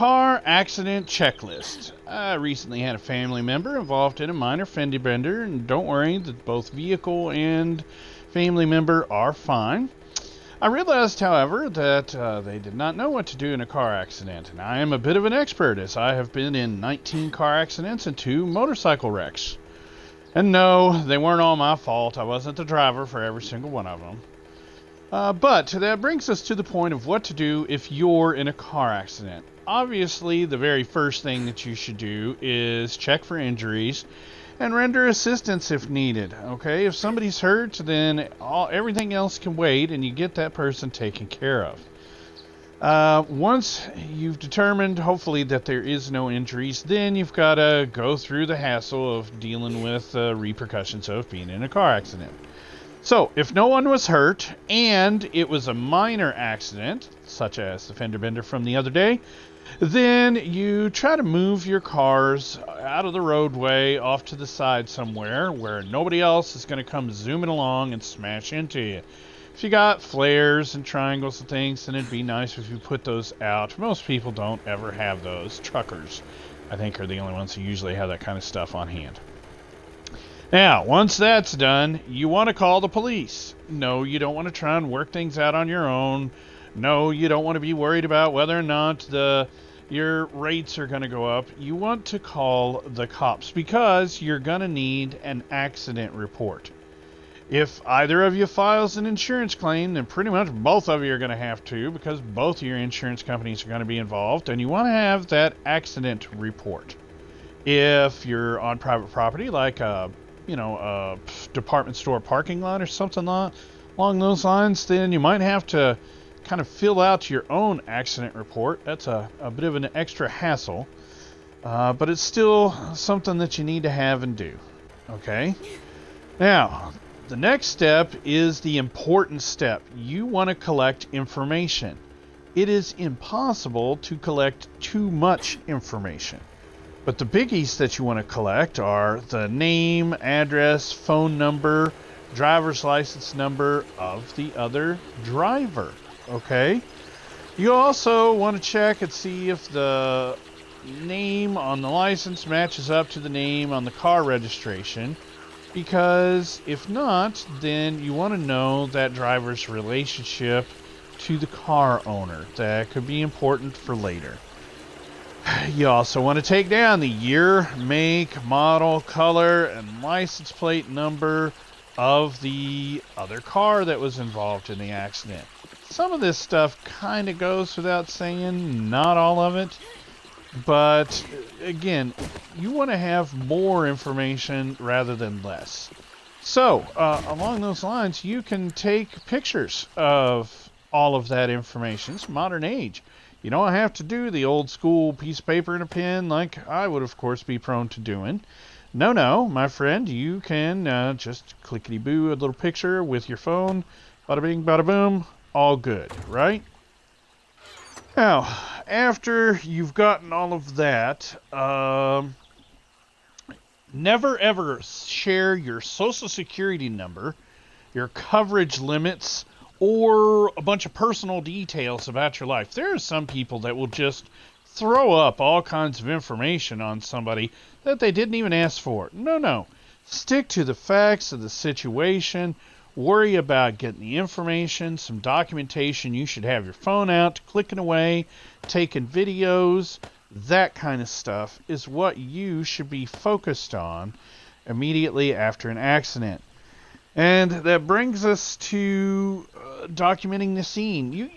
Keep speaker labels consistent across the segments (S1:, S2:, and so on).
S1: car accident checklist. I recently had a family member involved in a minor fender bender, and don't worry, that both vehicle and family member are fine. I realized, however, that they did not know what to do in a car accident, and I am a bit of an expert, as I have been in 19 car accidents and 2 motorcycle wrecks. And no, they weren't all my fault. I wasn't the driver for every single one of them. But that brings us to the point of what to do if you're in a car accident. Obviously, the very first thing that you should do is check for injuries and render assistance if needed. Okay, if somebody's hurt, then everything else can wait, and you get that person taken care of. Once you've determined, hopefully, that there is no injuries, then you've got to go through the hassle of dealing with repercussions of being in a car accident. So, if no one was hurt, and it was a minor accident, such as the fender bender from the other day, then you try to move your cars out of the roadway off to the side somewhere where nobody else is going to come zooming along and smash into you. If you got flares and triangles and things, then it'd be nice if you put those out. Most people don't ever have those. Truckers, I think, are the only ones who usually have that kind of stuff on hand. Now, once that's done, you want to call the police. No, you don't want to try and work things out on your own. No, you don't want to be worried about whether or not your rates are going to go up. You want to call the cops because you're going to need an accident report. If either of you files an insurance claim, then pretty much both of you are going to have to, because both of your insurance companies are going to be involved, and you want to have that accident report. If you're on private property, like a department store parking lot or something along those lines, then you might have to kind of fill out your own accident report. That's a bit of an extra hassle, but it's still something that you need to have and do. Okay? Now, the next step is the important step. You want to collect information. It is impossible to collect too much information. But the biggies that you want to collect are the name, address, phone number, driver's license number of the other driver. Okay? You also want to check and see if the name on the license matches up to the name on the car registration, because if not, then you want to know that driver's relationship to the car owner. That could be important for later. You also want to take down the year, make, model, color, and license plate number of the other car that was involved in the accident. Some of this stuff kind of goes without saying, not all of it. But, again, you want to have more information rather than less. So, along those lines, you can take pictures of all of that information. It's modern age. You don't have to do the old school piece of paper and a pen like I would, of course, be prone to doing. No, my friend, you can just clickety-boo a little picture with your phone. Bada bing, bada boom. All good, right? Now, after you've gotten all of that, never ever share your social security number, your coverage limits, or a bunch of personal details about your life. There are some people that will just throw up all kinds of information on somebody that they didn't even ask for. No. Stick to the facts of the situation. Worry about getting the information, some documentation. You should have your phone out, clicking away, taking videos. That kind of stuff is what you should be focused on immediately after an accident. And that brings us to documenting the scene. You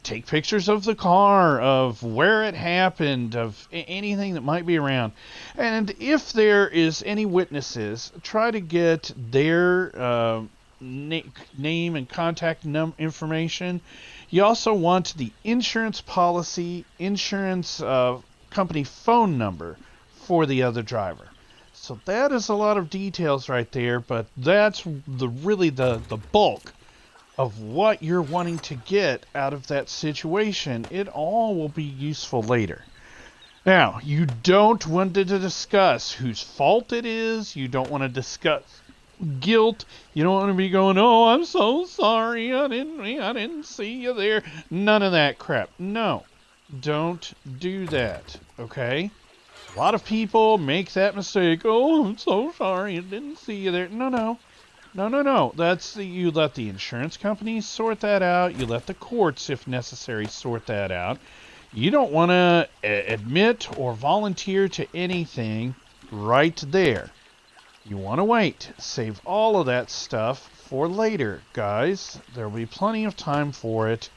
S1: take pictures of the car, of where it happened, of anything that might be around. And if there is any witnesses, try to get their name and contact information. You also want the insurance policy, insurance company phone number for the other driver. So that is a lot of details right there, but that's really the bulk of what you're wanting to get out of that situation. It all will be useful later. Now, you don't want to discuss whose fault it is. You don't want to discuss guilt. You don't want to be going, "Oh, I'm so sorry. I didn't see you there." None of that crap. No. Don't do that, okay? A lot of people make that mistake. Oh, I'm so sorry, I didn't see you there. No. You let the insurance companies sort that out. You let the courts, if necessary, sort that out. You don't want to admit or volunteer to anything right there. You want to wait. Save all of that stuff for later, guys. There'll be plenty of time for it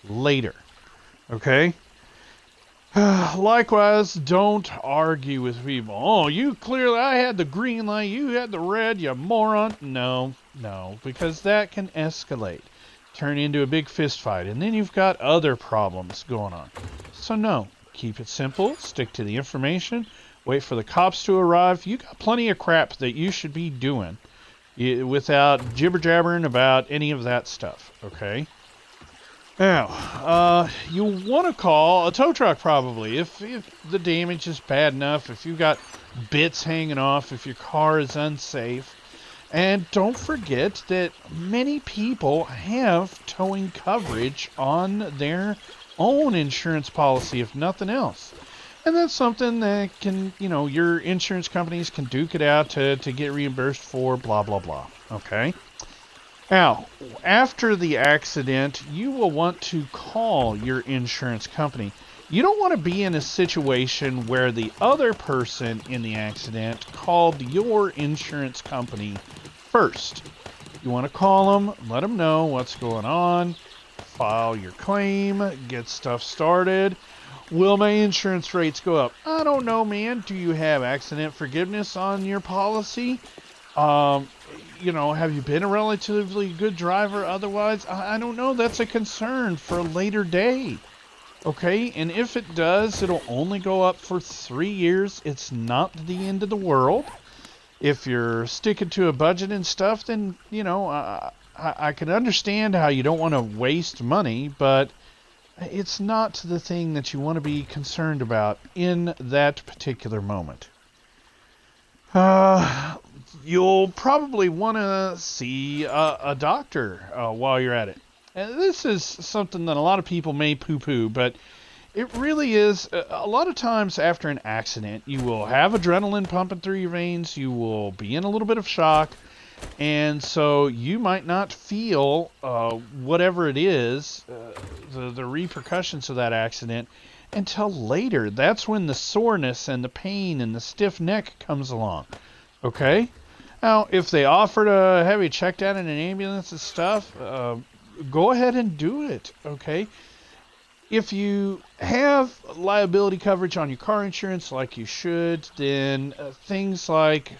S1: later. Okay? Likewise, don't argue with people. Oh, I had the green light, you had the red, you moron. No, because that can escalate, turn into a big fist fight, and then you've got other problems going on. So no, keep it simple, stick to the information, wait for the cops to arrive. You got plenty of crap that you should be doing without jibber-jabbering about any of that stuff, okay? Now, you'll want to call a tow truck probably if the damage is bad enough, if you've got bits hanging off, if your car is unsafe. And don't forget that many people have towing coverage on their own insurance policy, if nothing else. And that's something that can, your insurance companies can duke it out to get reimbursed for, blah, blah, blah. Okay? Now, after the accident, you will want to call your insurance company. You don't want to be in a situation where the other person in the accident called your insurance company first. You want to call them, let them know what's going on, file your claim, get stuff started. Will my insurance rates go up? I don't know, man. Do you have accident forgiveness on your policy? Have you been a relatively good driver otherwise? I don't know. That's a concern for a later day. Okay? And if it does, it'll only go up for 3 years. It's not the end of the world. If you're sticking to a budget and stuff, then, I can understand how you don't want to waste money, but it's not the thing that you want to be concerned about in that particular moment. You'll probably want to see a doctor while you're at it. And this is something that a lot of people may poo-poo, but it really is. A lot of times after an accident, you will have adrenaline pumping through your veins, you will be in a little bit of shock, and so you might not feel whatever it is, the repercussions of that accident, until later. That's when the soreness and the pain and the stiff neck comes along. Okay? Now, if they offer to have you checked out in an ambulance and stuff, go ahead and do it, okay? If you have liability coverage on your car insurance like you should, then things like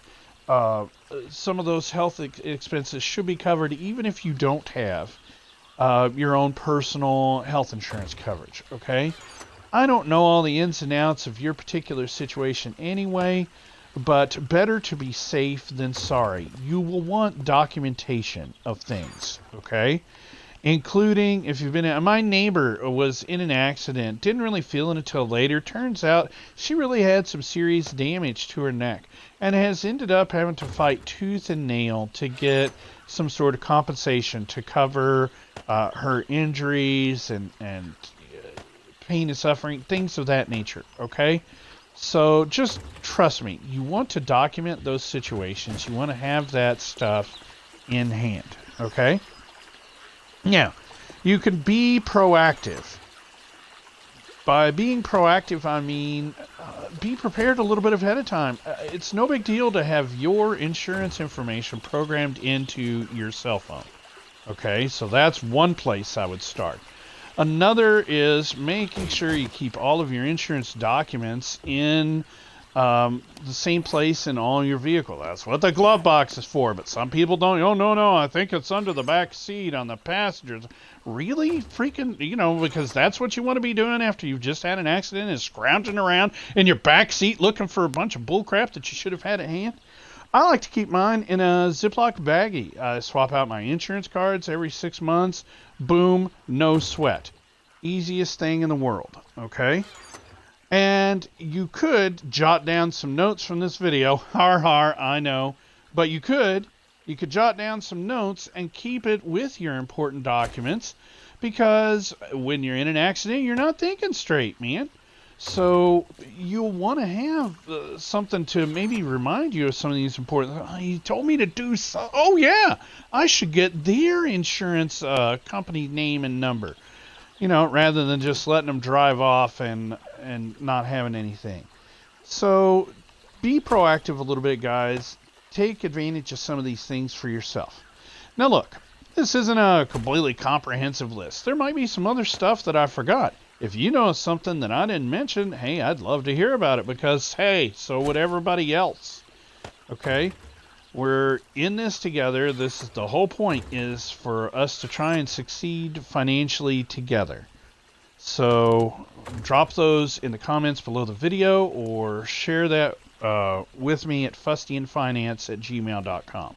S1: some of those health expenses should be covered even if you don't have your own personal health insurance coverage, okay? I don't know all the ins and outs of your particular situation anyway, but better to be safe than sorry. You will want documentation of things, okay? Including if you've been... My neighbor was in an accident, didn't really feel it until later. Turns out she really had some serious damage to her neck and has ended up having to fight tooth and nail to get some sort of compensation to cover her injuries and pain and suffering, things of that nature, okay? So just trust me, you want to document those situations. You want to have that stuff in hand, okay? Now, you can be proactive. By being proactive, I mean be prepared a little bit ahead of time. It's no big deal to have your insurance information programmed into your cell phone. Okay, so that's one place I would start. Another is making sure you keep all of your insurance documents in the same place in all your vehicle. That's what the glove box is for, but some people don't. Oh, no, I think it's under the back seat on the passengers. Really? Freaking, because that's what you want to be doing after you've just had an accident, is scrounging around in your back seat looking for a bunch of bullcrap that you should have had at hand. I like to keep mine in a Ziploc baggie. I swap out my insurance cards every 6 months. Boom, no sweat. Easiest thing in the world, okay? And you could jot down some notes from this video. Har, I know. But you could jot down some notes and keep it with your important documents, because when you're in an accident, you're not thinking straight, man. So you'll want to have something to maybe remind you of some of these important. Oh, he told me to do so. Oh yeah, I should get their insurance company name and number. Rather than just letting them drive off and not having anything. So be proactive a little bit, guys. Take advantage of some of these things for yourself. Now look, this isn't a completely comprehensive list. There might be some other stuff that I forgot. If you know something that I didn't mention, hey, I'd love to hear about it because, hey, so would everybody else. Okay? We're in this together. This is the whole point, is for us to try and succeed financially together. So drop those in the comments below the video or share that with me at fustyandfinance@gmail.com.